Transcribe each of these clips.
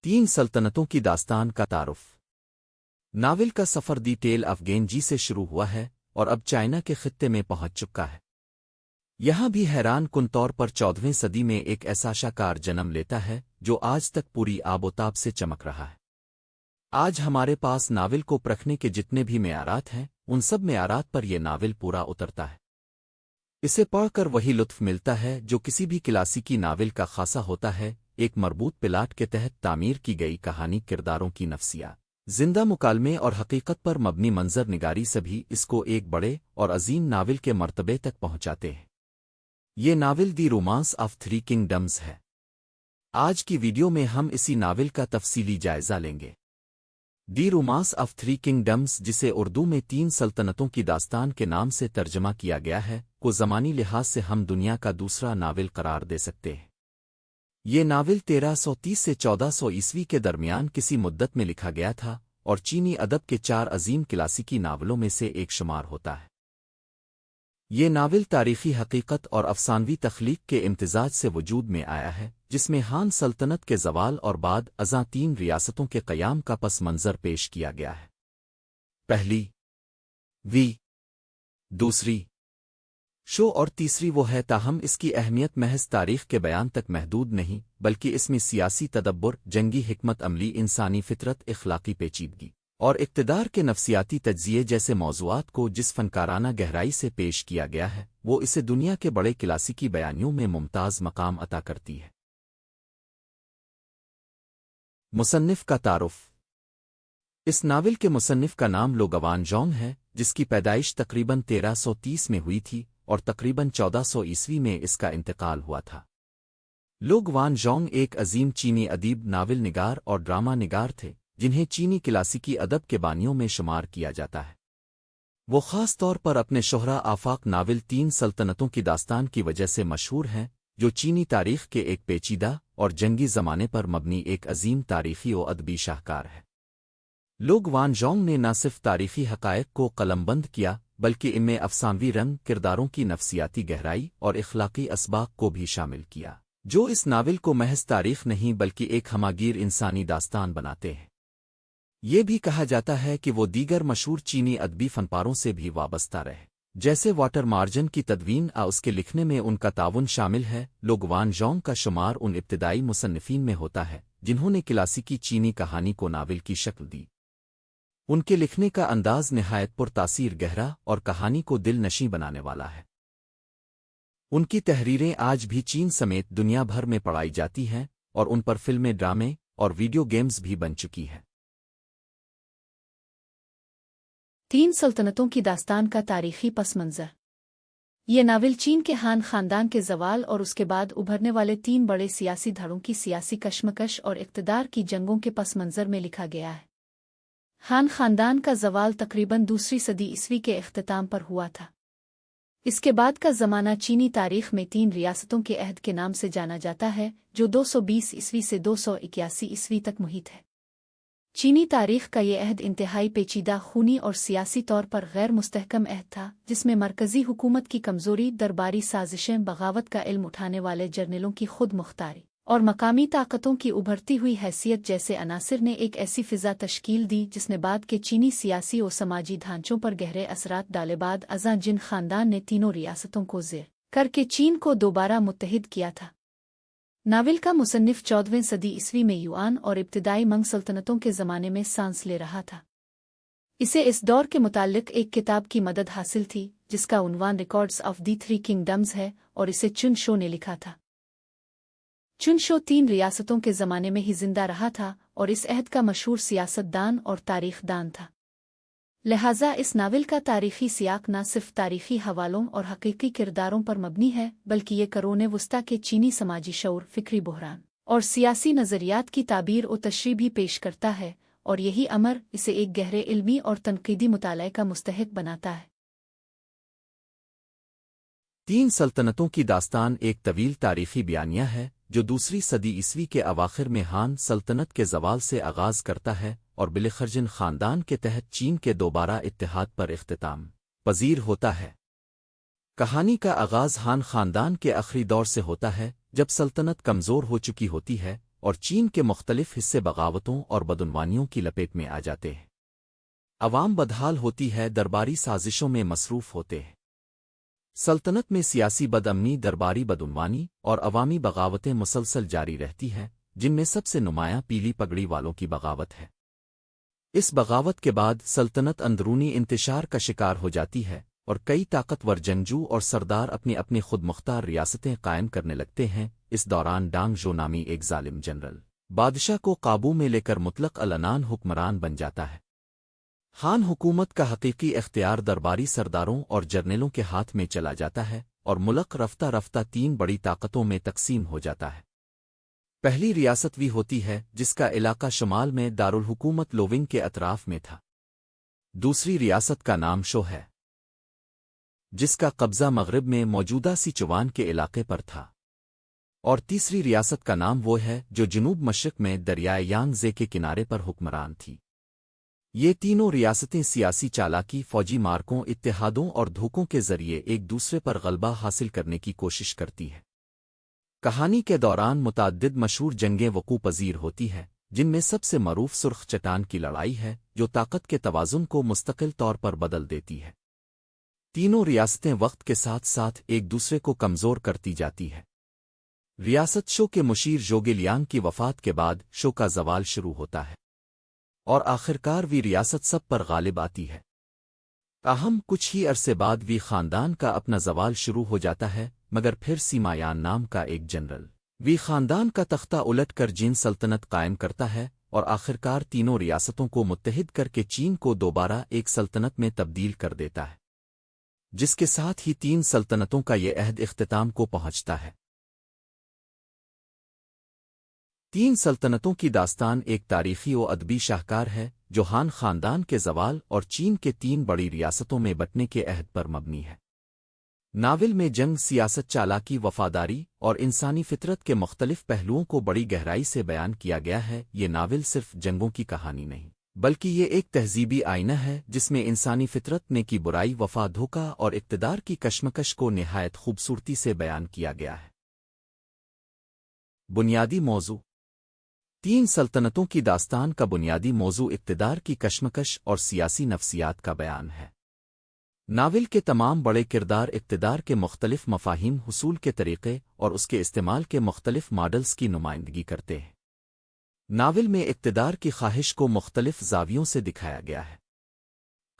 तीन सल्तनतों की दास्तान का तारुफ। नावल का सफ़र दी टेल ऑफ गेंजी से शुरू हुआ है और अब चाइना के खित्ते में पहुंच चुका है। यहां भी हैरान कुन तौर पर 14वीं सदी में एक ऐसा शाकार जन्म लेता है जो आज तक पूरी आबोताब से चमक रहा है। आज हमारे पास नावल को परखने के जितने भी मेयारात हैं, उन सब मेयारात पर यह नावल पूरा उतरता है। इसे पढ़कर वही लुत्फ मिलता है जो किसी भी क्लासिकी नावल का खासा होता है, एक मरबूत प्लाट के तहत तामीर की गई कहानी, किरदारों की नफ्सियात, जिंदा मुकालमे और हकीकत पर मबनी मंजर निगारी सभी इसको एक बड़े और अजीम नावल के मर्तबे तक पहुंचाते हैं। ये novel the romance of three kingdoms है। आज की वीडियो में हम इसी नावल का तफसीली जायजा लेंगे। दी रोमांस ऑफ थ्री किंगडम्स, जिसे उर्दू में तीन सल्तनतों की दास्तान के नाम से तर्जमा किया गया है, को ज़मानी लिहाज से हम दुनिया का दूसरा नावल करार दे सकते हैं। ये नावल 1330 से 1400 ईस्वी के दरमियान किसी मुद्दत में लिखा गया था और चीनी अदब के 4 अजीम क्लासिकी नावलों में से एक शुमार होता है। ये नावल तारीखी हकीकत और अफसानवी तख्लीक के इम्तिजाज से वजूद में आया है, जिसमें हान सल्तनत के ज़वाल और बाद अज़ां 3 रियासतों के क़याम का पस मंज़र पेश किया गया है। पहली वी, दूसरी शो और तीसरी वो है, ताहम इसकी अहमियत महज तारीख के बयान तक महदूद नहीं, बल्कि इसमें सियासी तदब्बुर, जंगी हिकमत अमली, इंसानी फितरत, इखलाकी पेचीदगी और इक़्तिदार के नफ्सियाती तज्ज़िये जैसे मौज़ूआत को जिस फ़नकाराना गहराई से पेश किया गया है, वो इसे दुनिया के बड़े क्लासिकी बयानियों में मुमताज़ मकाम अता करती है। मुसन्निफ़ का तारुफ। इस नावल के मुसन्निफ़ का नाम लो गवान जोंग है, जिसकी पैदाइश तकरीबन 1330 में हुई थी और तकरीबन 1400 ईस्वी में इसका इंतकाल हुआ था। लो गवान जोंग एक अजीम चीनी अदीब, नावल निगार और ड्रामा निगार थे, जिन्हें चीनी क्लासिकी अदब के बानियों में शुमार किया जाता है। वो ख़ास तौर पर अपने शोहरा आफाक नावल तीन सल्तनतों की दास्तान की वजह से मशहूर हैं, जो चीनी तारीख़ के एक पेचीदा और जंगी ज़माने पर मबनी एक अजीम तारीख़ी व अदबी शाहकार है। लो गवान जोंग ने न सिर्फ तारीख़ी हक़ाइक़ को कलमबंद किया, बल्कि इनमें अफसानवी रंग, किरदारों की नफ्सियाती गहराई और इखलाकी असबाक को भी शामिल किया, जो इस नावल को महज तारीख़ नहीं बल्कि एक हमागीर इंसानी दास्तान बनाते हैं। ये भी कहा जाता है कि वो दीगर मशहूर चीनी अदबी फनपारों से भी वाबस्ता रहे, जैसे वाटर मार्जन की तदवीन उसके लिखने में उनका ताउन शामिल है। लो गवान जोंग का शुमार उन इब्तिदाई मुसन्निफ़ीन में होता है जिन्होंने क्लासिकी चीनी कहानी को नावल की शक्ल दी। उनके लिखने का अंदाज निहायत पुरतासीर, गहरा और कहानी को दिल नशीं बनाने वाला है। उनकी तहरीरें आज भी चीन समेत दुनिया भर में पढ़ाई जाती हैं और उन पर फिल्में, ड्रामे और वीडियो गेम्स भी बन चुकी हैं। तीन सल्तनतों की दास्तान का तारीखी पस मंज़र। ये नावल चीन के हान ख़ानदान के ज़वाल और उसके बाद उभरने वाले 3 बड़े सियासी धड़ों की सियासी कशमकश और इक़्तिदार की जंगों के पस मंज़र में लिखा गया है। हान ख़ानदान का ज़वाल तकरीबन दूसरी सदी ईस्वी के इख्तिताम पर हुआ था। इसके बाद का ज़माना चीनी तारीख़ में 3 रियासतों के अहद के नाम से जाना जाता है, जो 220 ईस्वी से 281 ईस्वी तक मुहित है। चीनी तारीख़ का ये अहद इंतहाई पेचीदा, खूनी और सियासी तौर पर गैर मुस्तहकम अहद था, जिसमें मरकज़ी हुकूमत की कमज़ोरी, दरबारी साजिशें, बगावत का इल्म उठाने वाले जर्नलों की खुद मुख्तारी और मकामी ताकतों की उभरती हुई हैसियत जैसे अनासिर ने एक ऐसी फ़िज़ा तश्कील दी जिसने बाद के चीनी सियासी और समाजी ढांचों पर गहरे असरात डाले। बाद अज़ां जिन ख़ानदान ने तीनों रियासतों को ज़ेर करके चीन को दोबारा मुत्तहिद किया था। नावल का मुसन्निफ़ 14वीं सदी ईस्वी में युआन और इब्तिदाई मंग सल्तनतों के ज़माने में सांस ले रहा था। इसे इस दौर के मुताल्लिक़ एक किताब की मदद हासिल थी, जिसका उन्वान records of the three kingdoms है और इसे चुन शो ने लिखा था। चुन शो 3 रियासतों के ज़माने में ही जिंदा रहा था और इस अहद का मशहूर सियासतदान और तारीख़दान था। लिहाजा इस नावल का तारीख़ी सियाक न सिर्फ तारीख़ी हवालों और हकीकी किरदारों पर मबनी है, बल्कि ये करोने वस्ता के चीनी समाजी शऊर, फ़िक्री बहरान और सियासी नज़रियात की ताबीर और तशरीह भी पेश करता है, और यही अमर इसे एक गहरे इल्मी और तनक़ीदी मुताले का मुस्तहिक़ बनाता है। तीन सल्तनतों की दास्तान एक तवील तारीख़ी बयानिया है जो दूसरी सदी ईस्वी के अवाखिर में हान सल्तनत के ज़वाल से आगाज़ करता है और बिलखरजिन ख़ानदान के तहत चीन के दोबारा इत्तेहाद पर इख्तिताम पज़ीर होता है। कहानी का आगाज़ हान ख़ानदान के आखिरी दौर से होता है, जब सल्तनत कमज़ोर हो चुकी होती है اور چین کے مختلف حصے بغاوتوں اور بدعنوانیوں کی لپیٹ میں آ جاتے ہیں۔ عوام بدحال ہوتی ہے، درباری سازشوں میں مصروف ہوتے ہیں۔ سلطنت میں سیاسی بدامنی، درباری بدعنوانی اور عوامی بغاوتیں مسلسل جاری رہتی ہیں، جن میں سب سے نمایاں پیلی پگڑی والوں کی بغاوت ہے۔ اس بغاوت کے بعد سلطنت اندرونی انتشار کا شکار ہو جاتی ہے اور کئی طاقتور جنگجو اور سردار اپنی اپنی خود مختار ریاستیں قائم کرنے لگتے ہیں۔ اس دوران ڈانگ جو نامی ایک ظالم جنرل بادشاہ کو قابو میں لے کر مطلق العنان حکمران بن جاتا ہے۔ خان حکومت کا حقیقی اختیار درباری سرداروں اور جرنیلوں کے ہاتھ میں چلا جاتا ہے اور ملک رفتہ رفتہ تین بڑی طاقتوں میں تقسیم ہو جاتا ہے۔ پہلی ریاست وی ہوتی ہے، جس کا علاقہ شمال میں دارالحکومت لوونگ کے اطراف میں تھا۔ دوسری ریاست کا نام شو ہے، جس کا قبضہ مغرب میں موجودہ سیچوان کے علاقے پر تھا، اور تیسری ریاست کا نام وہ ہے جو جنوب مشرق میں دریائے یانگ زے کے کنارے پر حکمران تھی۔ یہ تینوں ریاستیں سیاسی چالاکی، فوجی مارکوں، اتحادوں اور دھوکوں کے ذریعے ایک دوسرے پر غلبہ حاصل کرنے کی کوشش کرتی ہیں۔ کہانی کے دوران متعدد مشہور جنگیں وقوع پذیر ہوتی ہیں، جن میں سب سے معروف سرخ چٹان کی لڑائی ہے، جو طاقت کے توازن کو مستقل طور پر بدل دیتی ہے۔ تینوں ریاستیں وقت کے ساتھ ساتھ ایک دوسرے کو کمزور کرتی جاتی ہے۔ ریاست شو کے مشیر زوگے لیانگ کی وفات کے بعد شو کا زوال شروع ہوتا ہے، اور آخرکار وی ریاست سب پر غالب آتی ہے۔ تاہم کچھ ہی عرصے بعد وی خاندان کا اپنا زوال شروع ہو جاتا ہے، مگر پھر سیمایان نام کا ایک جنرل وی خاندان کا تختہ الٹ کر جین سلطنت قائم کرتا ہے اور آخرکار تینوں ریاستوں کو متحد کر کے چین کو دوبارہ ایک سلطنت میں تبدیل کر دیتا ہے، جس کے ساتھ ہی تین سلطنتوں کا یہ عہد اختتام کو پہنچتا ہے۔ تین سلطنتوں کی داستان ایک تاریخی و ادبی شاہکار ہے جو ہان خاندان کے زوال اور چین کے تین بڑی ریاستوں میں بٹنے کے عہد پر مبنی ہے۔ ناول میں جنگ، سیاست، چالاکی، وفاداری اور انسانی فطرت کے مختلف پہلوؤں کو بڑی گہرائی سے بیان کیا گیا ہے۔ یہ ناول صرف جنگوں کی کہانی نہیں، بلکہ یہ ایک تہذیبی آئینہ ہے جس میں انسانی فطرت، نیکی، برائی، وفا، دھوکہ اور اقتدار کی کشمکش کو نہایت خوبصورتی سے بیان کیا گیا ہے۔ بنیادی موضوع: تین سلطنتوں کی داستان کا بنیادی موضوع اقتدار کی کشمکش اور سیاسی نفسیات کا بیان ہے۔ ناول کے تمام بڑے کردار اقتدار کے مختلف مفاہیم، حصول کے طریقے اور اس کے استعمال کے مختلف ماڈلز کی نمائندگی کرتے ہیں۔ ناول میں اقتدار کی خواہش کو مختلف زاویوں سے دکھایا گیا ہے۔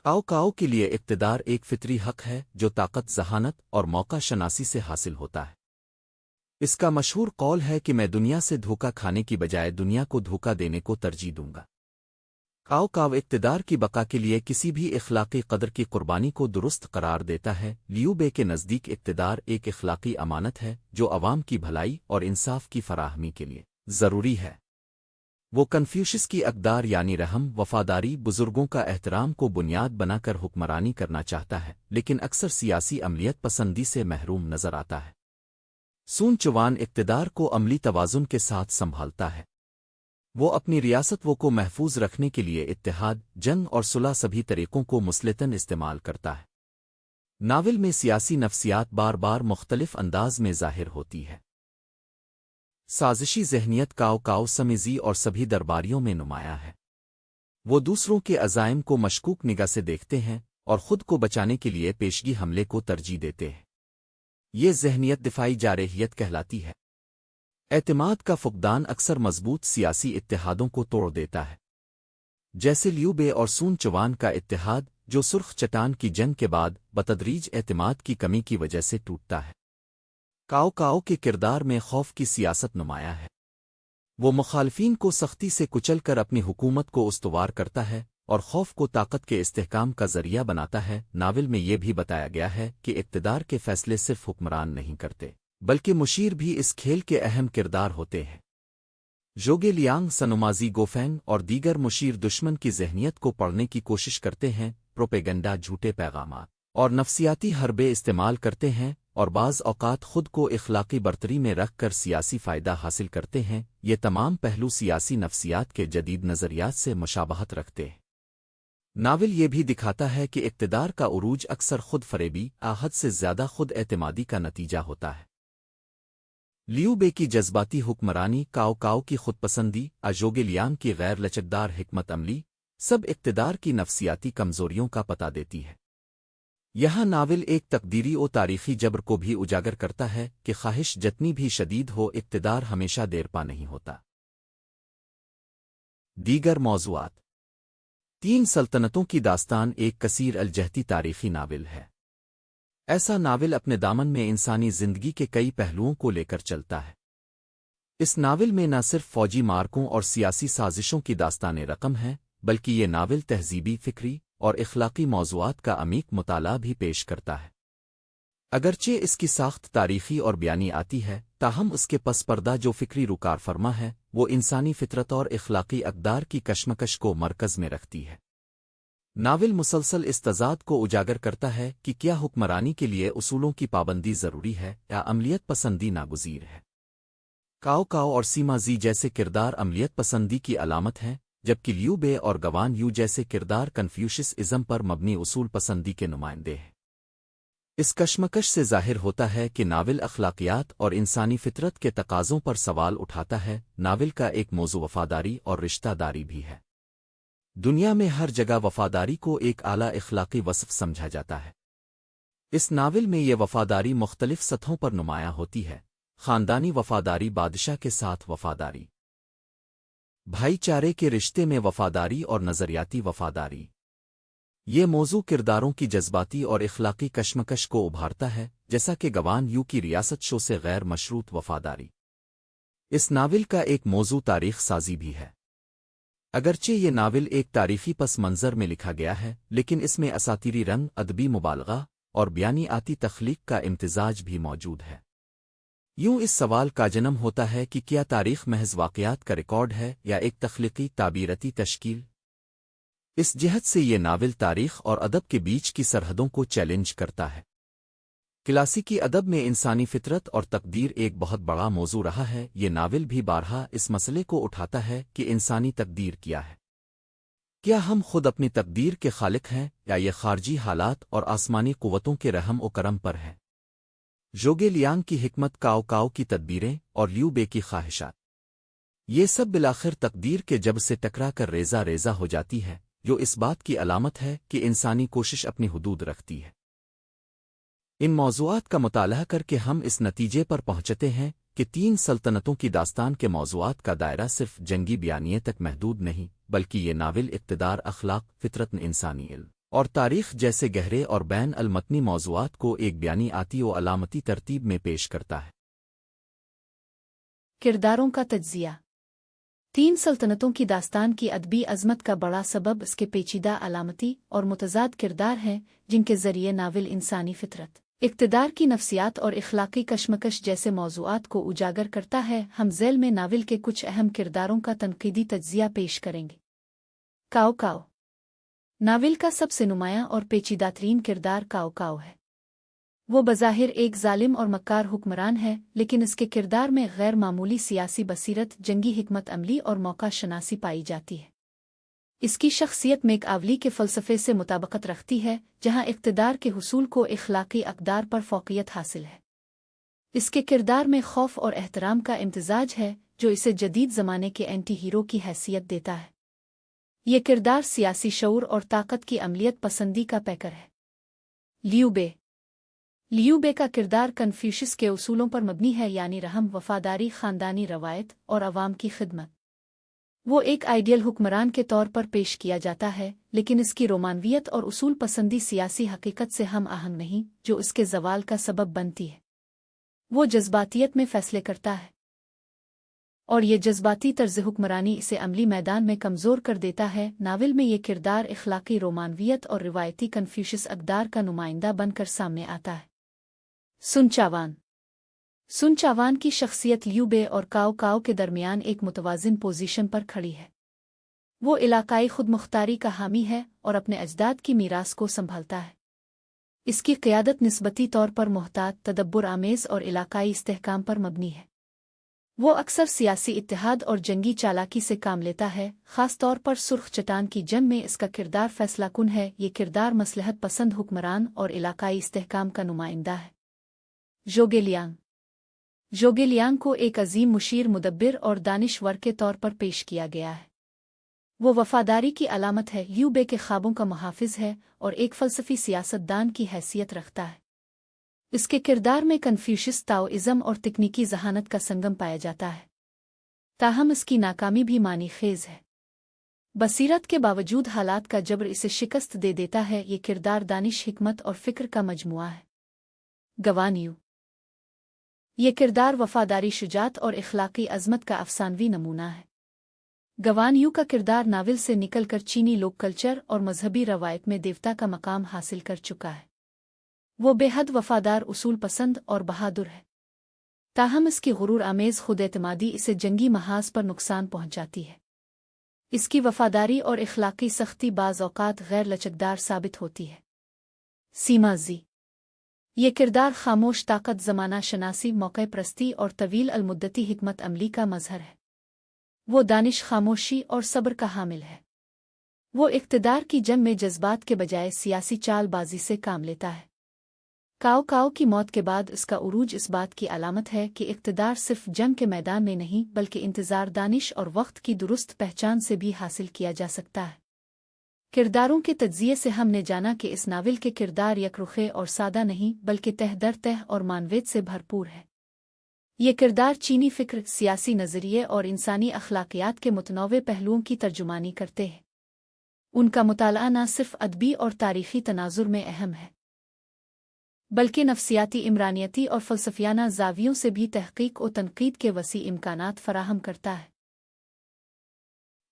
کاؤ کاؤ کے لیے اقتدار ایک فطری حق ہے جو طاقت، ذہانت اور موقع شناسی سے حاصل ہوتا ہے۔ اس کا مشہور قول ہے کہ میں دنیا سے دھوکہ کھانے کی بجائے دنیا کو دھوکہ دینے کو ترجیح دوں گا۔ کاؤ کاؤ اقتدار کی بقا کے لیے کسی بھی اخلاقی قدر کی قربانی کو درست قرار دیتا ہے۔ لیو بے کے نزدیک اقتدار ایک اخلاقی امانت ہے جو عوام کی بھلائی اور انصاف کی فراہمی کے لیے ضروری ہے۔ وہ کنفیوشس کی اقدار یعنی رحم، وفاداری، بزرگوں کا احترام کو بنیاد بنا کر حکمرانی کرنا چاہتا ہے، لیکن اکثر سیاسی عملیت پسندی سے محروم نظر آتا ہے۔ سون چوان اقتدار کو عملی توازن کے ساتھ سنبھالتا ہے۔ وہ اپنی ریاست کو محفوظ رکھنے کے لیے اتحاد، جنگ اور صلح سبھی طریقوں کو مسلطن استعمال کرتا ہے۔ ناول میں سیاسی نفسیات بار بار مختلف انداز میں ظاہر ہوتی ہے۔ سازشی ذہنیت کاؤ کاؤ سمیزی اور سبھی درباریوں میں نمایاں ہے۔ وہ دوسروں کے عزائم کو مشکوک نگاہ سے دیکھتے ہیں اور خود کو بچانے کے لیے پیشگی حملے کو ترجیح دیتے ہیں۔ یہ ذہنیت دفاعی جارحیت کہلاتی ہے۔ اعتماد کا فقدان اکثر مضبوط سیاسی اتحادوں کو توڑ دیتا ہے، جیسے لیو بے اور سون چوان کا اتحاد جو سرخ چٹان کی جنگ کے بعد بتدریج اعتماد کی کمی کی وجہ سے ٹوٹتا ہے۔ کاؤ کاؤ کے کردار میں خوف کی سیاست نمایاں ہے۔ وہ مخالفین کو سختی سے کچل کر اپنی حکومت کو استوار کرتا ہے اور خوف کو طاقت کے استحکام کا ذریعہ بناتا ہے۔ ناول میں یہ بھی بتایا گیا ہے کہ اقتدار کے فیصلے صرف حکمران نہیں کرتے، بلکہ مشیر بھی اس کھیل کے اہم کردار ہوتے ہیں۔ زوگے لیانگ، سنومازی گوفینگ اور دیگر مشیر دشمن کی ذہنیت کو پڑھنے کی کوشش کرتے ہیں، پروپیگنڈا، جھوٹے پیغامات اور نفسیاتی حربے استعمال کرتے ہیں، اور بعض اوقات خود کو اخلاقی برتری میں رکھ کر سیاسی فائدہ حاصل کرتے ہیں۔ یہ تمام پہلو سیاسی نفسیات کے جدید نظریات سے مشابہت رکھتے ہیں۔ ناول یہ بھی دکھاتا ہے کہ اقتدار کا عروج اکثر خود فریبی، حد سے زیادہ خود اعتمادی کا نتیجہ ہوتا ہے۔ लियू बे की जज्बाती हुक्मरानी, काओ काओ की खुदपसंदी, अजोगे लियांग की गैर लचकदार हिकमत अमली, सब इक़्तिदार की नफसियाती कमजोरियों का पता देती है। यहाँ नावल एक तकदीरी और तारीखी जबर को भी उजागर करता है कि ख्वाहिश जितनी भी शदीद हो, इक़्तिदार हमेशा देरपा नहीं होता। दीगर मौज़ूआत। तीन सल्तनतों की दास्तान एक कसीर अलजहती तारीखी नावल है। ऐसा नावल अपने दामन में इंसानी जिंदगी के कई पहलुओं को लेकर चलता है। इस नावल में न सिर्फ फौजी मार्कों और सियासी साजिशों की दास्तान रकम है, बल्कि ये नावल तहजीबी, फिक्री और इखलाकी मौज़ूआत का अमीक मुताला भी पेश करता है। अगरचे इसकी साख्त तारीखी और बयानी आती है, ताहम उसके पस पर्दा जो फिक्री रुकार फरमा है, वो इंसानी फितरत और इखलाकी अक़दार की कशमकश को मरकज़ में रखती है। नावल मुसलसल इस तज़ाद को उजागर करता है कि क्या हुक्मरानी के लिए उसूलों की पाबंदी ज़रूरी है या अमलियत पसंदी नागुज़ीर है। काओ काओ और सीमा जी जैसे किरदार अमलियत पसंदी की अलामत हैं, जबकि लियू बे और गवान यू जैसे किरदार कन्फ्यूशियस इज़म पर मबनी उसूल पसंदी के नुमाइंदे हैं। इस कशमकश से ज़ाहिर होता है कि नावल अखलाकियात और इंसानी फितरत के तकाज़ों पर सवाल उठाता है। नावल का एक मौज़ू वफ़ादारी और रिश्तादारी भी है। दुनिया में हर जगह वफ़ादारी को एक आला इखलाकी वस्फ़ समझा जाता है। इस नावल में ये वफ़ादारी मुख्तलिफ सतहों पर नुमायाँ होती है। ख़ानदानी वफ़ादारी, बादशाह के साथ वफ़ादारी, भाईचारे के रिश्ते में वफ़ादारी और नज़रियाती वफ़ादारी। ये मौजू किरदारों की जज्बाती और इखलाकी कशमकश को उभारता है, जैसा कि गवान यू की रियासत शो से गैर मशरूत वफ़ादारी। इस नावल का एक मौजू तारीख़ साज़ी भी है। अगरचे ये नावल एक तारीख़ी पस मंज़र में लिखा गया है, लेकिन इसमें असातीरी रंग, अदबी मुबालगा और बयानियाती तख्लीक का इम्तिजाज भी मौजूद है। यूं इस सवाल का जन्म होता है कि क्या तारीख़ महज वाक़यात का रिकॉर्ड है या एक तख्लीकी ताबीरती तश्कील। इस जिहत से ये नावल तारीख़ और अदब के बीच की सरहदों को चैलेंज करता है। क्लासिकी अदब में इंसानी फितरत और तकदीर एक बहुत बड़ा मौजू रहा है। ये नावल भी बारहा इस मसले को उठाता है कि इंसानी तकदीर क्या है। क्या हम खुद अपनी तकदीर के खालिक हैं या ये खारजी हालात और आसमानी कुव्वतों के रहम व करम पर है। जोगे लियांग की हिकमत, काओ काओ की तदबीरें और लियू बे की ख्वाहिशात, ये सब बिलाखिर तकदीर के जब से टकरा कर रेजा रेजा हो जाती है, जो इस बात की अलामत है कि इंसानी कोशिश अपनी हुदूद रखती है। इन मौज़ूआत का मुताला करके हम इस नतीजे पर पहुँचते हैं कि तीन सल्तनतों की दास्तान के मौज़ूआत का दायरा सिर्फ जंगी बयानिए तक महदूद नहीं, बल्कि ये नावल इक़्तिदार, अखलाक, फितरत, इंसानी इल्म और तारीख़ जैसे गहरे और बैन अलमतनी मौज़ूआत को एक बयानियाती और अलामती तरतीब में पेश करता है। किरदारों का तज्ज़िया। तीन सल्तनतों की दास्तान की अदबी अज़मत का बड़ा सबब इसके पेचीदा, अलामती और मुतज़ाद किरदार हैं, जिनके ज़रिए नावल इंसानी फितरत, इक़्तिदार की नफसियात और इखलाकी कशमकश जैसे मौज़ूआत को उजागर करता है। हम ज़ैल में नावल के कुछ अहम किरदारों का तनक़ीदी तज्ज़िया पेश करेंगे। काओ काओ। नावल का सबसे नुमायाँ और पेचीदातरीन किरदार काओ काओ है। वो बज़ाहिर एक ज़ालिम और मक्कार हुक्मरान है, लेकिन इसके किरदार में गैर मामूली सियासी बसीरत, जंगी हिकमत अमली और मौका शनासी पाई जाती है। इसकी शख्सियत मेकआवली के फ़लसफ़े से मुताबिकत रखती है, जहाँ इक़्तिदार के हुसूल को इखलाकी अक़दार पर फ़ौक़ियत हासिल है। इसके किरदार में खौफ और एहतराम का इम्तिज़ाज है, जो इसे जदीद ज़माने के एंटी हीरो की हैसियत देता है। ये किरदार सियासी शऊर और ताकत की अमलियत पसंदी का पैकर है। लियू बे। लियू बे का किरदार कन्फ्यूशियस के उसूलों पर मबनी है, यानी रहम, वफ़ादारी, ख़ानदानी रवायत और अवाम की खिदमत। वो एक आइडियल हुक्मरान के तौर पर पेश किया जाता है, लेकिन इसकी रोमानवियत और उसूल पसंदी सियासी हकीकत से हम आहंग नहीं, जो इसके ज़वाल का सबब बनती है। वो जज्बातियत में फ़ैसले करता है, और ये जज्बाती तर्ज़ हुक्मरानी इसे अमली मैदान में कमज़ोर कर देता है। नावल में ये किरदार इखलाकी रोमानवियत और रिवायती कन्फ्यूशियस अक़दार का नुमाइंदा बनकर सामने आता है। सुनचावान। सुनचावान की शख्सियत लियू बे और काओ काओ के दरमियान एक मुतवाज़िन पोजीशन पर खड़ी है। वो इलाकाई खुदमुख्तारी का हामी है और अपने अजदाद की मीरास को संभालता है। इसकी क़ियादत निस्बती तौर पर मुहतात, तदब्बुर आमेज़ और इलाकाई इस्तेहकाम पर मबनी है। वो अक्सर सियासी इत्तेहाद और जंगी चालाकी से काम लेता है, ख़ास तौर पर सुर्ख चट्टान की जंग में इसका किरदार फैसलाकुन है। ये किरदार मसलहत पसंद हुक्मरान और इलाकाई इस्तेहकाम का नुमाइंदा है। जोगे लियांग। जोगेलियांग को एक अजीम मुशीर मुदब्बिर और दानिशवर के तौर पर पेश किया गया है। वो वफादारी की अलामत है, यूबे के ख्वाबों का मुहाफिज है और एक फ़लसफ़ी सियासतदान की हैसियत रखता है। इसके किरदार में कन्फ्यूशियस, ताओइज़्म और तकनीकी जहानत का संगम पाया जाता है, ताहम इसकी नाकामी भी मानी खेज है। बसीरत के बावजूद हालात का जबर इसे शिकस्त दे देता है। ये किरदार दानिश, हिकमत और फ़िक्र का मजमुआ है। गवान यू ये किरदार वफादारी, शुजात और इखलाकी अज़मत का अफसानवी नमूना है। गवान यू का किरदार नावल से निकलकर चीनी लोक कल्चर और मजहबी रवायत में देवता का मकाम हासिल कर चुका है। वो बेहद वफादार, उसूल पसंद और बहादुर है, ताहम इसकी गुरूर आमेज़ खुद-एतमादी इसे जंगी महाज पर नुकसान पहुंचाती है। इसकी वफादारी और इखलाकी सख्ती बाज़ औक़ात गैर लचकदार साबित होती है। सीमा जी ये किरदार खामोश ताकत, ज़माना शनासी, मौक़े परस्ती और तवील अलमुद्दती हिकमत अमली का मज़हर है। वो दानिश, खामोशी और सब्र का हामिल है। वो इक़्तिदार की जंग में जज्बात के बजाय सियासी चालबाज़ी से काम लेता है। काओ काओ की मौत के बाद इसका उरूज इस बात की अलामत है कि इक़्तिदार सिर्फ जंग के मैदान में नहीं बल्कि इंतज़ार, दानिश और वक्त की दुरुस्त पहचान से भी हासिल किया जा सकता है। किरदारों के तज्ज़िये से हमने जाना कि इस नावल के किरदार यकरुखे और सादा नहीं बल्कि तह दर तह और मानवेद से भरपूर है। ये किरदार चीनी फ़िक्र, सियासी नज़रिए और इंसानी अखलाकियात के मुतनव्वे पहलुओं की तर्जुमानी करते हैं। उनका मुताला न सिर्फ अदबी और तारीख़ी तनाजुर में अहम है बल्कि नफ्सियाती, इमरानियती और फ़लसफ़ियाना ज़ावियों से भी तहक़ीक़ और तनक़ीद के वसी इम्कानात फ़राहम करता है।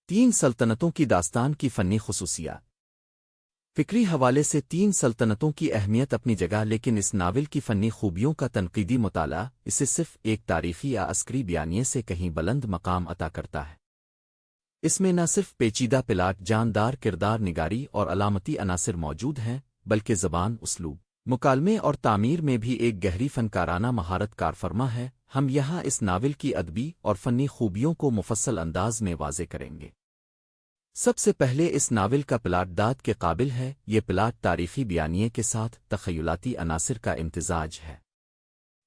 3 सल्तनतों की दास्तान की फ़न्नी ख़ुसूसियात। फ़िक्री हवाले से 3 सल्तनतों की अहमियत अपनी जगह, लेकिन इस नावल की फ़न्नी खूबियों का तनक़ीदी मुताला इसे सिर्फ एक तारीख़ी या अस्करी बयानिए से कहीं बुलंद मकाम अता करता है। इसमें न सिर्फ पेचीदा प्लाट, जानदार किरदार निगारी और अलामती अनासिर मौजूद हैं, बल्कि ज़बान, उसलूब, मुकालमे और तामीर में भी एक गहरी फ़नकाराना महारत कारफरमा है। हम यहाँ इस नावल की अदबी और फ़न्नी खूबियों को मुफस्सल अंदाज में वाज़े करेंगे। सबसे पहले इस नावल का प्लाट दाद के काबिल है। ये प्लाट तारीख़ी बयानिए के साथ तख़य्युलाती अनासिर का इम्तिज़ाज है।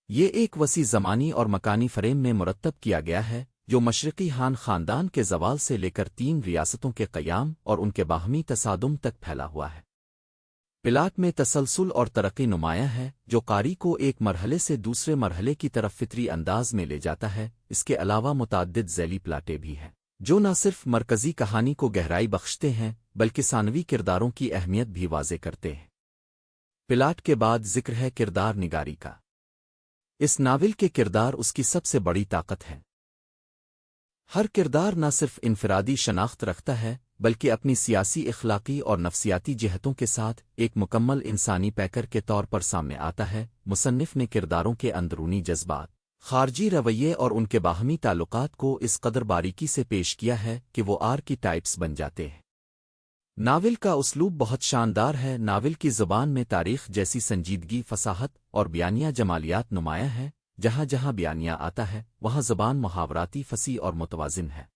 ये एक वसी ज़मानी और मकानी फ़रेम में मुरत्तब किया गया है, जो मशरिक़ी हान ख़ानदान के ज़वाल से लेकर 3 रियासतों के क़याम और उनके बाहमी तसादुम तक फैला हुआ है। प्लाट में तसलसल और तरक्की नुमायाँ है, जो कारी को एक मरहले से दूसरे मरहले की तरफ फितरी अंदाज में ले जाता है। इसके अलावा मुताद्दिद ज़ैली प्लाटें भी हैं, जो न सिर्फ मरकज़ी कहानी को गहराई बख्शते हैं बल्कि सानवी किरदारों की अहमियत भी वाज़े करते हैं। प्लाट के बाद ज़िक्र है किरदार निगारी का। इस नावल के किरदार उसकी सबसे बड़ी ताकत है। हर किरदार न सिर्फ इनफरादी शनाख्त रखता है बल्कि अपनी सियासी, इखलाकी और नफ्सियाती जिहतों के साथ एक मुकम्मल इंसानी पैकर के तौर पर सामने आता है। मुसन्निफ ने किरदारों के अंदरूनी जज्बात, खारजी रवैये और उनके बाहमी ताल्लुकात को इस कदर बारीकी से पेश किया है कि वो आर्कीटाइप्स बन जाते हैं। नावल का उसलूब बहुत शानदार है। नावल की ज़बान में तारीख़ जैसी संजीदगी, फसाहत और बयानिया जमालियात नुमायाँ हैं। जहाँ जहाँ बयानिया आता है वहाँ ज़बान मुहावराती, फसी और मुतवाज़िन है।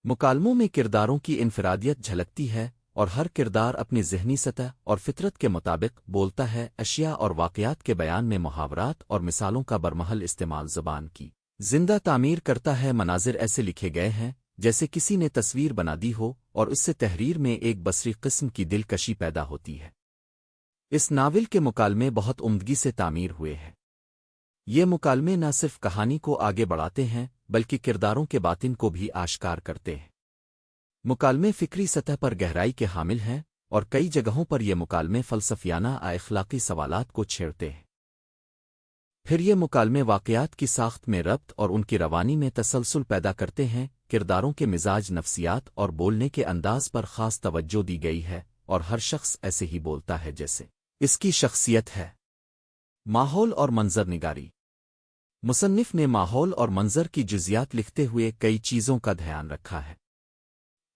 मुकालमों में किरदारों की इनफरादियत झलकती है और हर किरदार अपनी ज़हनी सतह और फितरत के मुताबिक बोलता है। अशिया और वाक़यात के बयान में मुहावरात और मिसालों का बरमहल इस्तेमाल ज़बान की जिंदा तामीर करता है। मनाजिर ऐसे लिखे गए हैं जैसे किसी ने तस्वीर बना दी हो और इससे तहरीर में एक बसरी किस्म की दिलकशी पैदा होती है। इस नावल के मुकालमे बहुत उम्दगी से तामीर हुए हैं। ये मुकालमे न सिर्फ कहानी को आगे बढ़ाते हैं बल्कि किरदारों के बातिन को भी आश्कार करते हैं। मुकालमे फ़िक्री सतह पर गहराई के हामिल हैं और कई जगहों पर ये मुकालमे फ़लसफ़ियाना अखलाकी सवालात को छेड़ते हैं। फिर ये मुकालमे वाक़यात की साख्त में रब्त और उनकी रवानी में तसलसल पैदा करते हैं। किरदारों के मिजाज, नफ्सियात और बोलने के अंदाज पर ख़ास तवज्जो दी गई है और हर शख्स ऐसे ही बोलता है जैसे इसकी शख्सियत है। माहौल और मंजर निगारी। मुसन्निफ ने माहौल और मंजर की जुज़ियात लिखते हुए कई चीज़ों का ध्यान रखा है।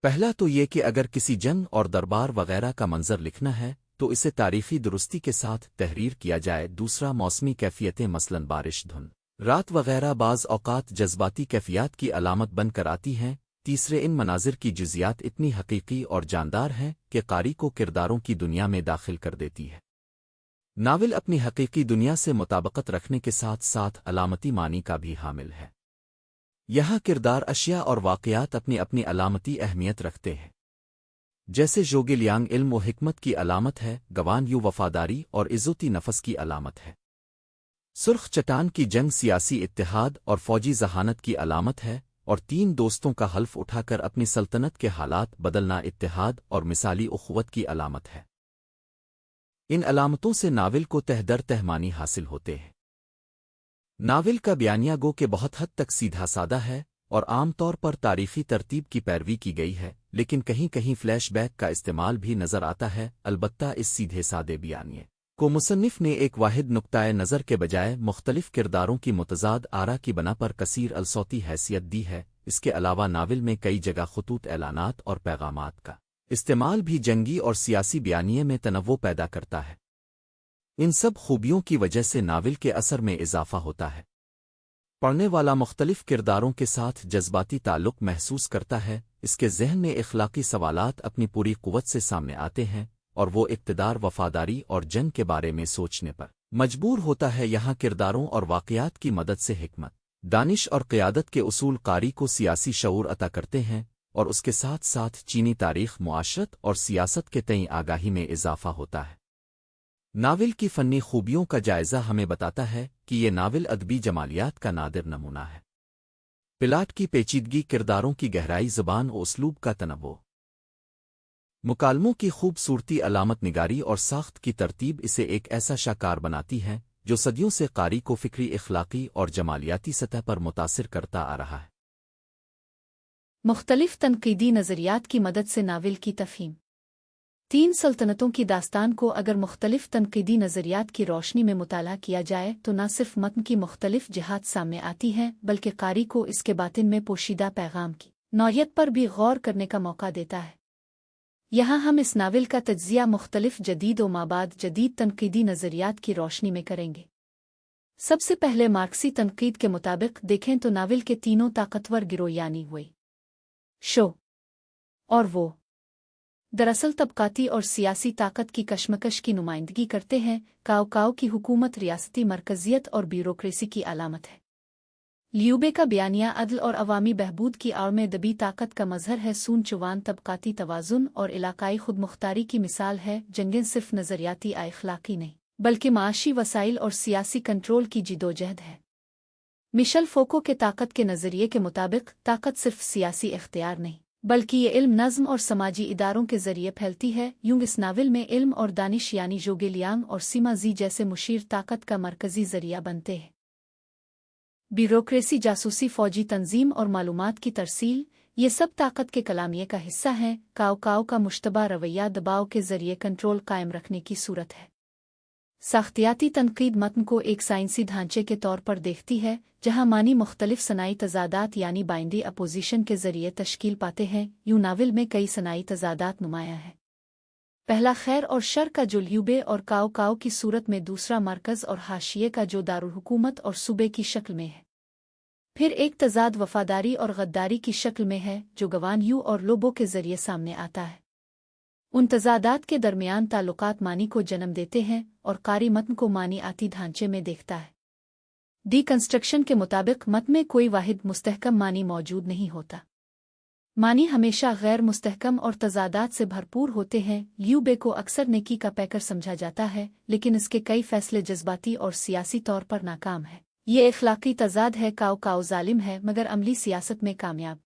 पहला तो ये कि अगर किसी जंग और दरबार वगैरह का मंजर लिखना है तो इसे तारीख़ी दुरुस्ती के साथ तहरीर किया जाए। दूसरा, मौसमी कैफ़ियतें, मसलन बारिश, धुंध, रात वगैरह बाज़ औक़ात जज्बाती कैफ़ियत की अलामत बनकर आती हैं। तीसरे, इन मनाजिर की जुज़ियात इतनी हकीकी और जानदार हैं कि कारी को किरदारों की दुनिया में दाखिल कर देती है। नाविल अपनी हकीकी दुनिया से मुताबिकत रखने के साथ साथ अलामती मानी का भी हामिल है। यहाँ किरदार अशिया और वाक़यात अपनी अपनी अलामती अहमियत रखते हैं। जैसे जोगिलियांग इल्म व हिकमत की अलामत है, गवान यू वफादारी और इज़्ज़ती नफस की अलामत है। सुर्ख चट्टान की जंग सियासी इत्तेहाद और फौजी जहानत की अलामत है, और तीन दोस्तों का हल्फ उठाकर अपनी सल्तनत के हालात बदलना इत्तेहाद और मिसाली उख़्वत की अलामत है। इन अलामतों से नाविल को तह दर तह मानी हासिल होते हैं। नाविल का बयानिया गो के बहुत हद तक सीधा सादा है और आम तौर पर तारीख़ी तरतीब की पैरवी की गई है, लेकिन कहीं कहीं फ्लैशबैक का इस्तेमाल भी नज़र आता है। अलबत्ता इस सीधे सादे बयानिए को मुसन्निफ ने एक वाहिद नुक्ताए नज़र के बजाय मुख्तलिफ किरदारों की मुतज़ाद आरा की बना पर कसीर अलसौती हैसियत दी है। इसके अलावा नाविल में कई जगह खतूत ऐलानात और पैगामात का इस्तेमाल भी जंगी और सियासी बयानिए में तनव्वो पैदा करता है। इन सब खूबियों की वजह से नाविल के असर में इजाफा होता है। पढ़ने वाला मुख्तलिफ किरदारों के साथ जज्बाती ताल्लुक़ महसूस करता है, इसके ज़हन में इखलाकी सवालात अपनी पूरी क़ुव्वत से सामने आते हैं और वो इक़्तिदार, वफ़ादारी और जंग के बारे में सोचने पर मजबूर होता है। यहाँ किरदारों और वाक़यात की मदद से हिकमत, दानिश और क़ियादत के उसूल कारी को सियासी शऊर अता करते हैं और उसके साथ साथ चीनी तारीख़, मुआशरत और सियासत के तईं आगाही में इजाफा होता है। नाविल की फ़न्नी खूबियों का जायज़ा हमें बताता है कि ये नाविल अदबी जमालियात का नादिर नमूना है। प्लाट की पेचीदगी, किरदारों की गहराई, ज़ुबान और उसलूब का तनव्वुर, मुकालमों की खूबसूरती, अलामत निगारी और साख्त की तरतीब इसे एक ऐसा शाकार बनाती है जो सदियों से कारी को फ़िक्री, इखलाकी और जमालियाती सतह पर मुतासिर करता आ रहा है। मुख्तलिफ तनकीदी नज़रियात की मदद से नाविल की तफ़हीम। तीन सल्तनतों की दास्तान को अगर मुख्तलिफ तनकीदी नज़रियात की रोशनी में मुताला किया जाए तो न सिर्फ मतन की मुख्तलिफ जिहात सामने आती हैं, बल्कि कारी को इसके बातिन में पोशीदा पैगाम की नौयत पर भी गौर करने का मौका देता है। यहाँ हम इस नाविल का तज्ज़िया मुख्तलिफ जदीद व माबाद जदीद तनकीदी नज़रियात की रोशनी में करेंगे। सबसे पहले मार्क्सी तनकीद के मुताबिक देखें तो नाविल के तीनों ताकतवर गिरोह यानी हुए, शो और वो दरअसल तबकाती और सियासी ताकत की कशमकश की नुमाइंदगी करते हैं। काओ काओ की हुकूमत रियासती मरकजियत और ब्यूरोक्रेसी की अलामत है। लियूबे का बयानिया अदल और अवामी बहबूद की आड़ में दबी ताकत का मजहर है। सून चुवान तबकाती तवाज़ुन और इलाकाई खुदमुख्तारी की मिसाल है। जंगें सिर्फ नज़रियाती अखलाकी नहीं बल्कि माशी वसाइल और सियासी कंट्रोल की जिदोजहद है। मिशेल फोको के ताकत के नज़रिए के मुताबिक ताकत सिर्फ सियासी इख्तियार नहीं बल्कि ये इल्म, नज़्म और समाजी इदारों के ज़रिए फैलती है। यूं इस नाविल में इल्म और दानिश यानी जोगेलियांग और सीमा जी जैसे मुशीर ताकत का मरकज़ी ज़रिया बनते हैं। ब्यूरोक्रेसी, जासूसी, फौजी तंजीम और मालूमात की तरसील, ये सब ताकत के कलामिये का हिस्सा हैं। काओ काओ का मुश्तबा रवैया दबाव के ज़रिए कंट्रोल कायम रखने की सूरत है। साख्तियाती तनकीद मतन को एक साइंसी ढांचे के तौर पर देखती है, जहां मानी मुख्तलिफ सनाई तजादात यानी बाइंडी अपोजिशन के ज़रिए तश्कील पाते हैं। यूं नाविल में कई सनाई तजादात नुमाया है। पहला खैर और शर का जो ल्यूबे और काओ काओ की सूरत में, दूसरा मरकज़ और हाशिये का जो दारुल हुकूमत और सूबे की शक्ल में है। फिर एक तजाद वफादारी और गद्दारी की शक्ल में है जो गवान यू और लोबो के ज़रिए सामने आता है। उन तजादात के दरमियान ताल्लुकात मानी को जन्म देते हैं और कारी मतन को मानी आती ढांचे में देखता है। डीकंस्ट्रक्शन के मुताबिक मत में कोई वाहिद मुस्तहकम मानी मौजूद नहीं होता। मानी हमेशा गैर मुस्तहकम और तजादात से भरपूर होते हैं। ल्यूबे को अक्सर नेकी का पैकर समझा जाता है, लेकिन इसके कई फैसले जज्बाती और सियासी तौर पर नाकाम है। ये इखलाकी तजाद है। काओ काओ जालिम है मगर अमली सियासत में कामयाब।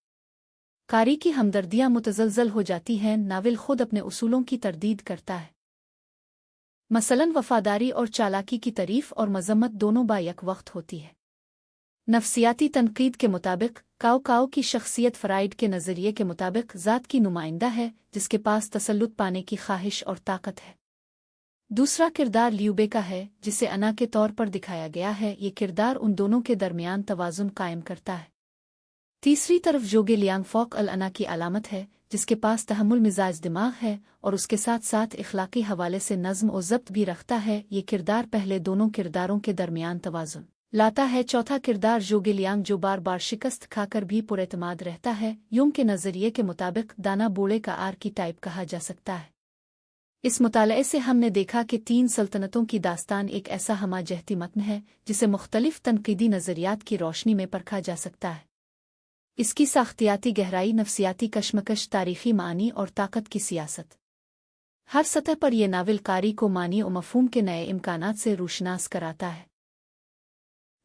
कारी की हमदर्दियां मुतज़लज़ल हो जाती हैं। नाविल खुद अपने उसूलों की तरदीद करता है। मसलन वफादारी और चालाकी की तारीफ और मजम्मत दोनों बायक वक्त होती है। नफ्सियाती तनकीद के मुताबिक काओ काओ की शख्सियत फ्राइड के नज़रिए के मुताबिक ज़ात की नुमाइंदा है जिसके पास तसल्लुत पाने की ख्वाहिश और ताकत है। दूसरा किरदार ल्यूबे का है जिसे अना के तौर पर दिखाया गया है। ये किरदार उन दोनों के दरमियान तवाज़ुन कायम करता है। तीसरी तरफ जोगेलियांग फौक अल अना की अलामत है जिसके पास तहम्मुल मिजाज दिमाग है और उसके साथ साथ इखलाकी हवाले से नज़्म और ज़ब्त भी रखता है। ये किरदार पहले दोनों किरदारों के दरमियान तवाज़ुन लाता है। चौथा किरदार जोगेलियांग जो बार बार शिकस्त खाकर भी पुरएतमाद रहता है। यूंग के नज़रिए के मुताबिक दाना बूढ़े का आर्कीटाइप कहा जा सकता है। इस मुताले से हमने देखा कि तीन सल्तनतों की दास्तान एक ऐसा हमाजहती मतन है जिसे मुख्तलिफ तनकीदी नज़रियात की रोशनी में परखा जा सकता है। इसकी साख्तियाती गहराई, नफसियाती कशमकश, तारीख़ी मानी और ताकत की सियासत, हर सतह पर यह नावल कारी को मानी और मफ़हूम के नए इम्कानात से रोशनास कराता है।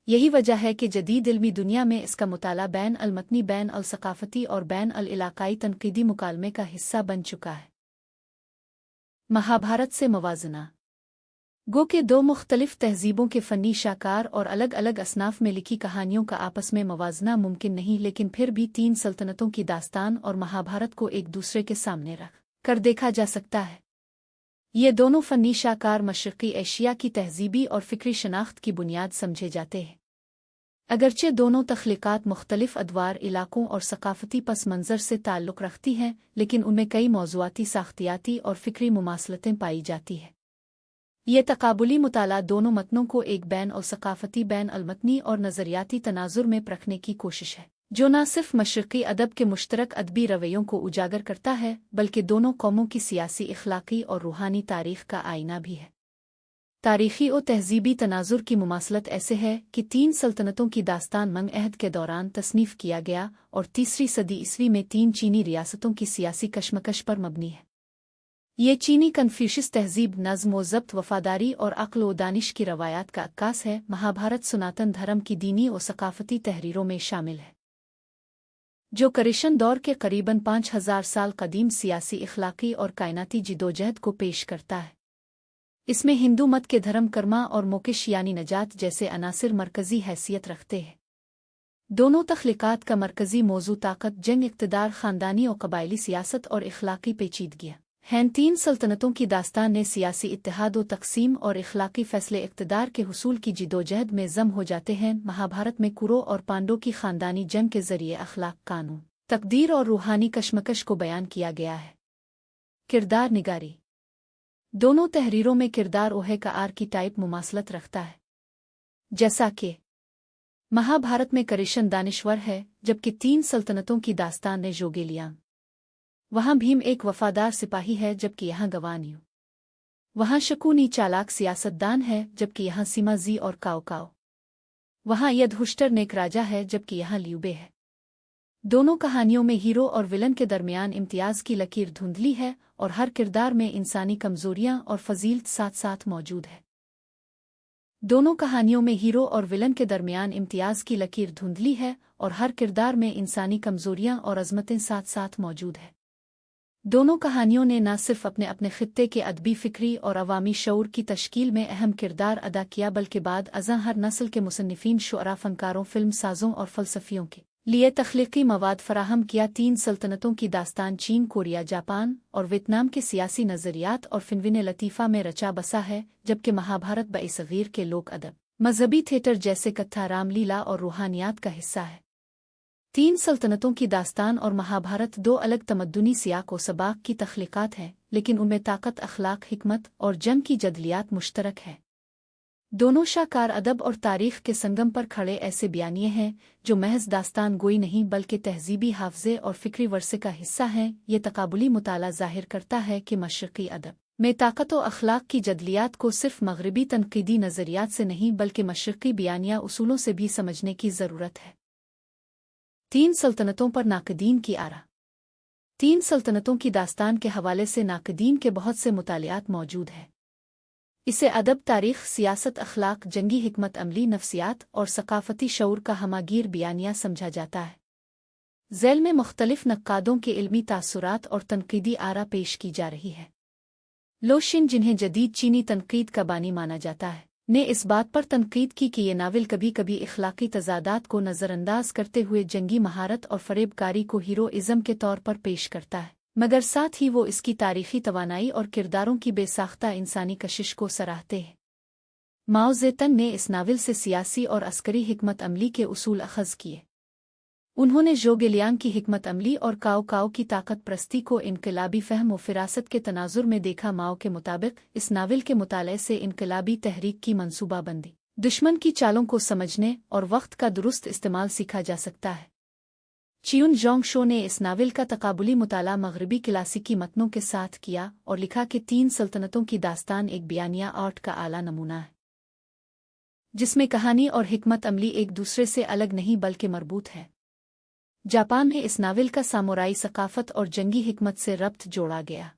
यही वजह है कि जदीद इल्मी दुनिया में इसका मुताला बैन अल-मतनी, बैन अल-सक़ाफ़ती और बैन अल-इलाक़ाई तनक़ीदी मुकालमे का हिस्सा बन चुका है। महाभारत से मवाजना। गो के दो मुख्तलिफ तहज़ीबों के फ़नी शाकार और अलग अलग असनाफ में लिखी कहानियों का आपस में मवाजना मुमकिन नहीं, लेकिन फिर भी तीन सल्तनतों की दास्तान और महाभारत को एक दूसरे के सामने रख कर देखा जा सकता है। ये दोनों फ़नी शाकार मशरक़ी एशिया की तहज़ीबी और फ़िक्री शनाख्त की बुनियाद समझे जाते हैं। अगरचे दोनों तख्लीक़ात मुख्तलिफ अदवार, इलाक़ों और सक़ाफ़ती पस मंज़र से ताल्लुक़ रखती हैं, लेकिन उनमें कई मौज़ूआती, साख्तियाती और फ़िक्री मुमासलतें पाई जाती हैं। ये तक़ाबुली मुताला दोनों मतनों को एक बैन और सक़ाफ़ती, बैन अलमतनी और नज़रियाती तनाज़ुर में परखने की कोशिश है, जो न सिर्फ़ मशरक़ी अदब के मुश्तरक अदबी रवैयों को उजागर करता है, बल्कि दोनों कौमों की सियासी, इख़लाक़ी और रूहानी तारीख़ का आईना भी है। तारीख़ी और तहज़ीबी तनाज़ुर की मुमासलत ऐसे है कि तीन सल्तनतों की दास्तान मंग अहद के दौरान तसनीफ़ किया गया और 3वीं सदी ईस्वी में तीन चीनी रियासतों की सियासी कशमकश पर मबनी है। ये चीनी कन्फ्यूशियस तहज़ीब नज़्म व ज़ब्त, वफ़ादारी और अक़्ल व दानिश की रवायात का अक्कास है। महाभारत सनातन धर्म की दीनी और सक़ाफ़ती तहरीरों में शामिल है, जो करिशन दौर के करीबन 5000 साल कदीम सियासी, इख़लाक़ी और कायनाती जिदोजहद को पेश करता है। इसमें हिंदू मत के धर्म, कर्मा और मोकिश यानी नजात जैसे अनासिर मरकज़ी हैसियत रखते हैं। दोनों तख्लीक़ात का मरकज़ी मौजू ताकत, जंग, इक़्तिदार, ख़ानदानी और कबायली सियासत और इख़लाक़ी पेचीदगियाँ हैं। तीन सल्तनतों की दास्तान ने सियासी इत्तेहाद व तक़सीम और इख़लाक़ी फ़ैसले इक़्तिदार के हुसूल की जिदोजहद में ज़म हो जाते हैं। महाभारत में कुरो और पांडवों की ख़ानदानी जंग के ज़रिए अख़लाक़, कानून, तक़दीर और रूहानी कशमकश को बयान किया गया है। किरदार निगारी। दोनों तहरीरों में किरदार ओहे का आर्कीटाइप मुमासलत रखता है। जैसा कि महाभारत में करिशन दानिश्वर है, जबकि तीन सल्तनतों की दास्तान ने जोगेलियांग। वहाँ भीम एक वफ़ादार सिपाही है, जबकि यहाँ गवानियो। वहाँ शकुनी चालाक सियासतदान है, जबकि यहाँ सीमाजी और काओ। वहाँ यदहुश्तर नेक राजा है, जबकि यहाँ ल्यूबे है। दोनों कहानियों में हीरो और विलन के दरमियान इम्तियाज़ की लकीर धुंधली है और हर किरदार में इंसानी कमज़ोरियाँ और फजीलत साथ साथ मौजूद है। दोनों कहानियों में हीरो और विलन के दरमियान इम्तियाज़ की लकीर धुंधली है और हर किरदार में इंसानी कमज़ोरियाँ और अज़मतें साथ साथ मौजूद है। दोनों कहानियों ने न सिर्फ अपने अपने खित्ते के अदबी, फ़िक्री और अवामी शऊर की तश्कील में अहम किरदार अदा किया, बल्कि बाद अज़ां हर नस्ल के मुसन्निफ़ीन, शुअरा, फ़नकारों, फ़िल्म साज़ों और फ़लसफ़ियों के लिए तख्लीक़ी मवाद फ़राहम किया। तीन सल्तनतों की दास्तान चीन, कोरिया, जापान और वियतनाम के सियासी नज़रियात और फ़िनविन लतीफ़ा में रचा बसा है, जबकि महाभारत बए-सग़ीर के लोक अदब, मज़हबी थिएटर जैसे कथा, रामलीला और रूहानियात का हिस्सा है। तीन सल्तनतों की दास्तान और महाभारत दो अलग तमद्दुनी सियाक़ व सबाक़ की तख्लीक़ात हैं, लेकिन उनमें ताकत, अख़लाक़, हिकमत और जंग की जदलियात मुश्तरक है। दोनों शाकार अदब और तारीख़ के संगम पर खड़े ऐसे बयानिए हैं जो महज दास्तान गोई नहीं, बल्कि तहज़ीबी हाफ़ज़े और फ़िक्री वर्से का हिस्सा हैं। ये तक़ाबुली मुताला ज़ाहिर करता है कि मशरक़ी अदब में ताकत व अख़लाक़ की जदलियात को सिर्फ़ मग़रिबी तनक़ीदी नज़रियात से नहीं, बल्कि मशरक़ी बयानिया उसूलों से भी समझने की ज़रूरत है। तीन सल्तनतों पर नाक़दीन की आरा। तीन सल्तनतों की दास्तान के हवाले से नाक़दीन के बहुत से मुतालियात मौजूद हैं। इसे अदब, तारीख़, सियासत, अख़लाक़, जंगी हिकमत अमली, नफ्सियात और सक़ाफ़ती शऊर का हमागीर बयानिया समझा जाता है। ज़ैल में मुख्तलिफ़ नक्कादों के इल्मी तासुरात और तनक़ीदी आरा पेश की जा रही है। लो शिन, जिन्हें जदीद चीनी तनक़ीद का बानी माना जाता है, ने इस बात पर तनक़ीद की कि ये नावल कभी कभी इख़लाक़ी तज़ादात को नज़रअंदाज करते हुए जंगी महारत और फ़रेबकारी को हीरोइज़्म के तौर पर पेश करता है, मगर साथ ही वो इसकी तारीख़ी तवानाई और किरदारों की बेसाख्ता इंसानी कशिश को सराहते हैं। माओ ज़ेतंग ने इस नावल से सियासी और अस्करी हिकमत अमली के उसूल अख़ज़ किए। उन्होंने जोगेलियांग की हिकमत अमली और काओ की ताकत प्रस्ती को इनकलाबी फ़हम व फ़िरासत के तनाज़ुर में देखा। माओ के मुताबिक इस नावल के मुताले से इनकलाबी तहरीक की मंसूबाबंदी, दुश्मन की चालों को समझने और वक्त का दुरुस्त इस्तेमाल सीखा जा सकता है। चियुन जोंग शो ने इस नावल का तकाबुली मुताला मगरबी क्लासिकी मतनों के साथ किया और लिखा कि तीन सल्तनतों की दास्तान एक बयानिया आर्ट का आला नमूना है, जिसमें कहानी और हिकमत अमली एक दूसरे से अलग नहीं बल्कि मरबूत है। जापान में इस नावल का सामुराई सकाफत और जंगी हिकमत से रब्त जोड़ा गया।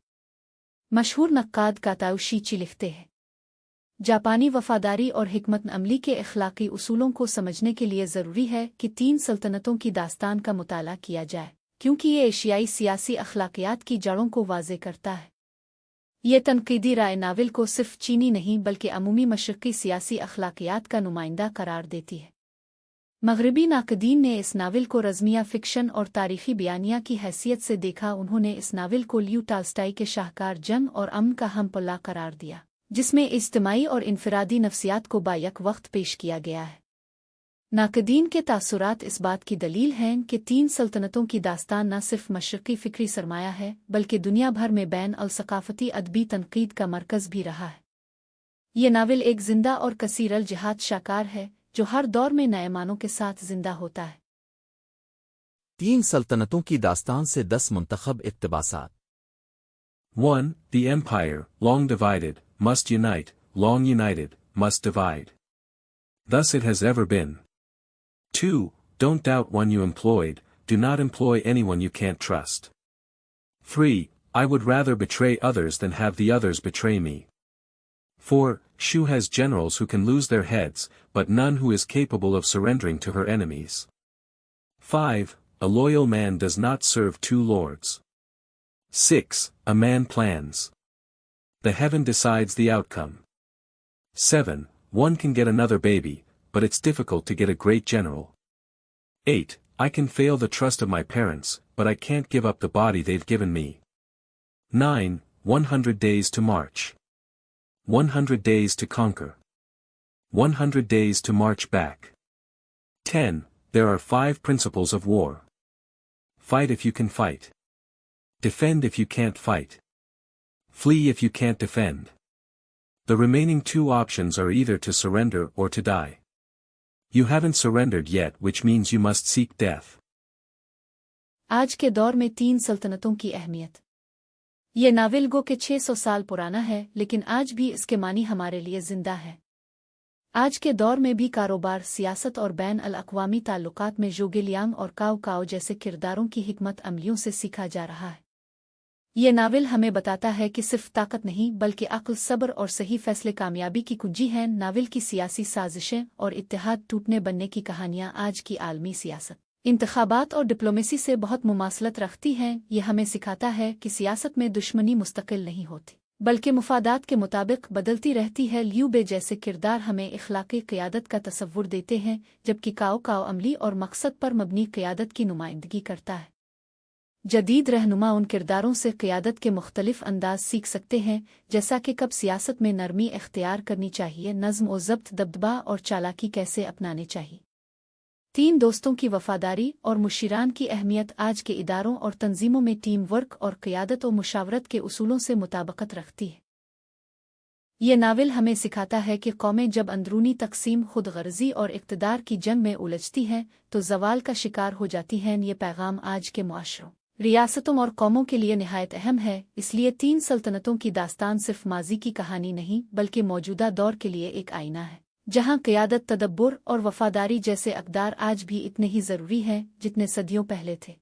मशहूर नक्काद काताओ शीची लिखते हैं, जापानी वफादारी और हिकमत अमली के अखलाकी उसूलों को समझने के लिए ज़रूरी है कि तीन सल्तनतों की दास्तान का मुताला किया जाए, क्योंकि ये एशियाई सियासी अखलाकियात की जड़ों को वाज़े करता है। ये तनकीदी राय नावल को सिर्फ चीनी नहीं बल्कि अमूमी मशरक़ी सियासी अखलाकियात का नुमाइंदा करार देती है। मगरबी नाकदीन ने इस नावल को रज़मिया फ़िक्शन और तारीख़ी बयानिया की हैसियत से देखा। उन्होंने इस नावल को लियो टॉल्स्टॉय के शाहकार जंग और अमन का हमपल्ला करार दिया, जिसमें इज्तिमाई और इनफरादी नफ्सियात को बायक वक्त पेश किया गया है। नाकदीन के तासुरात इस बात की दलील हैं कि तीन सल्तनतों की दास्तान न सिर्फ मशरक़ी फ़िक्री सरमाया है बल्कि दुनिया भर में बैन अल सकाफ़ती अदबी तनक़ीद का मरकज़ भी रहा है। ये नावल एक जिंदा और कसीर अल जिहाद शाकार है जो हर दौर में नए मानों के साथ जिंदा होता है। तीन सल्तनतों की दास्तान से 10 मुंतखब इक़्तिबासात। 1. The empire, long divided, must unite, long united, must divide. Thus it has ever been. 2. Don't doubt one you employed, do not employ anyone you can't trust. 3. I would rather betray others than have the others betray me. 4. Shu has generals who can lose their heads, but none who is capable of surrendering to her enemies. 5. A loyal man does not serve two lords. 6. A man plans. The heaven decides the outcome. 7. One can get another baby, but it's difficult to get a great general. 8. I can fail the trust of my parents, but I can't give up the body they've given me. 9. 100 days to march. 100 days to conquer. 100 days to march back. 10. There are 5 principles of war. Fight if you can fight. Defend if you can't fight. Flee if you can't defend. The remaining 2 options are either to surrender or to die. You haven't surrendered yet, which means you must seek death. आज के दौर में तीन सल्तनतों की अहमियत। ये novel गो के 600 साल पुराना है, लेकिन आज भी इसके मानी हमारे लिए जिंदा है। आज के दौर में भी कारोबार, सियासत और बैन अल अक़वामी ताल्लुकात में ज़ोगेलियांग और काओ काओ जैसे किरदारों की हिकमत अमलियों से सीखा जा रहा है। ये नावल हमें बताता है कि सिर्फ ताकत नहीं बल्कि अक्ल, सब्र और सही फैसले कामयाबी की कुंजी हैं। नावल की सियासी साजिशें और इत्तेहाद टूटने बनने की कहानियां आज की आलमी सियासत, इंतखाबात और डिप्लोमेसी से बहुत मुमासलत रखती हैं। ये हमें सिखाता है कि सियासत में दुश्मनी मुस्तकिल नहीं होती बल्कि मुफादात के मुताबिक बदलती रहती है। लियू बे जैसे किरदार हमें इखलाकी क़ियादत का तसव्वुर देते हैं, जबकि काओ काओ अमली और मकसद पर मबनी क़ियादत की नुमाइंदगी करता है। जदीद रहनुमा उन किरदारों से क़ियादत के मुख्तलिफ अंदाज सीख सकते हैं, जैसा कि कब सियासत में नरमी इख्तियार करनी चाहिए, नज़्म व ज़ब्त, दबदबा और चालाकी कैसे अपनाने चाहिए। तीन दोस्तों की वफादारी और मुशीरान की अहमियत आज के इदारों और तंजीमों में टीम वर्क और क़ियादत व मुशावरत के उसूलों से मुताबिकत रखती है। ये नावल हमें सिखाता है कि कौमें जब अंदरूनी तकसीम, खुद गर्जी और इक़्तिदार की जंग में उलझती हैं तो ज़वाल का शिकार हो जाती हैं। ये पैगाम आज के मुआशरों, रियासतों और कौमों के लिए निहायत अहम है। इसलिए तीन सल्तनतों की दास्तान सिर्फ माजी की कहानी नहीं बल्कि मौजूदा दौर के लिए एक आईना है, जहां क़ियादत, तदब्बुर और वफादारी जैसे अक़दार आज भी इतने ही ज़रूरी हैं जितने सदियों पहले थे।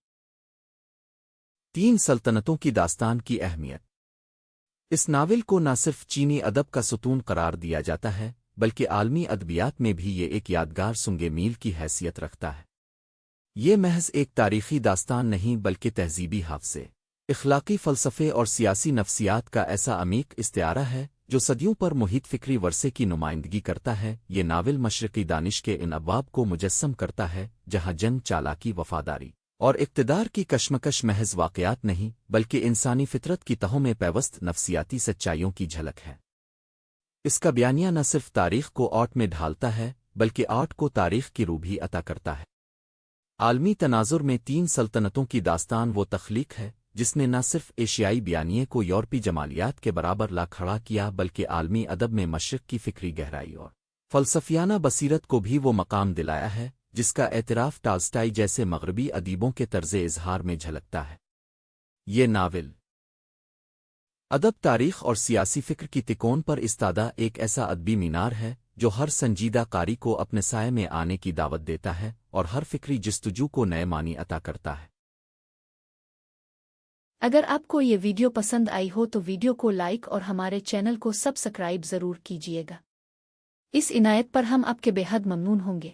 तीन सल्तनतों की दास्तान की अहमियत। इस नावल को न सिर्फ चीनी अदब का सुतून करार दिया जाता है बल्कि आलमी अदबियात में भी ये एक यादगार सुंगे मील की हैसियत रखता है। ये महज एक तारीख़ी दास्तान नहीं बल्कि तहज़ीबी हाफ़ज़े, इख़लाक़ी फ़लसफ़े और सियासी नफ्सियात का ऐसा अमीक इस्तिआरा है जो सदियों पर मुहित फ़िक्री वर्से की नुमाइंदगी करता है। ये नावल मशरक़ी दानिश के इन अब्वाब को मुजस्सम करता है जहाँ जंग, चालाकी, वफ़ादारी और इक़्तिदार की कशमकश महज वाक़यात नहीं बल्कि इंसानी फ़ितरत की तहों में पैवस्त नफ्सियाती सच्चाइयों की झलक है। इसका बयानिया न सिर्फ तारीख़ को औट में ढालता है बल्कि औट को तारीख़ की रूह भी अता करता है। आलमी तनाज़ुर में तीन सल्तनतों की दास्तान वो तख्लीक है जिसने न सिर्फ एशियाई बयानिए को यूरोपी जमालियात के बराबर ला खड़ा किया बल्कि आलमी अदब में मशरिक़ की फ़िक्री गहराई और फ़लसफ़ियाना बसीरत को भी वो मकाम दिलाया है جس کا اعتراف ٹالسٹائی جیسے مغربی ادیبوں کے طرز اظہار میں جھلکتا ہے۔ یہ ناول ادب، تاریخ اور سیاسی فکر کی تکون پر استادہ ایک ایسا ادبی مینار ہے جو ہر سنجیدہ قاری کو اپنے سائے میں آنے کی دعوت دیتا ہے اور ہر فکری جستجو کو نئے معنی عطا کرتا ہے۔ اگر آپ کو یہ ویڈیو پسند آئی ہو تو ویڈیو کو لائک اور ہمارے چینل کو سبسکرائب ضرور کیجیے گا۔ اس عنایت پر ہم آپ کے بے حد ممنون ہوں گے۔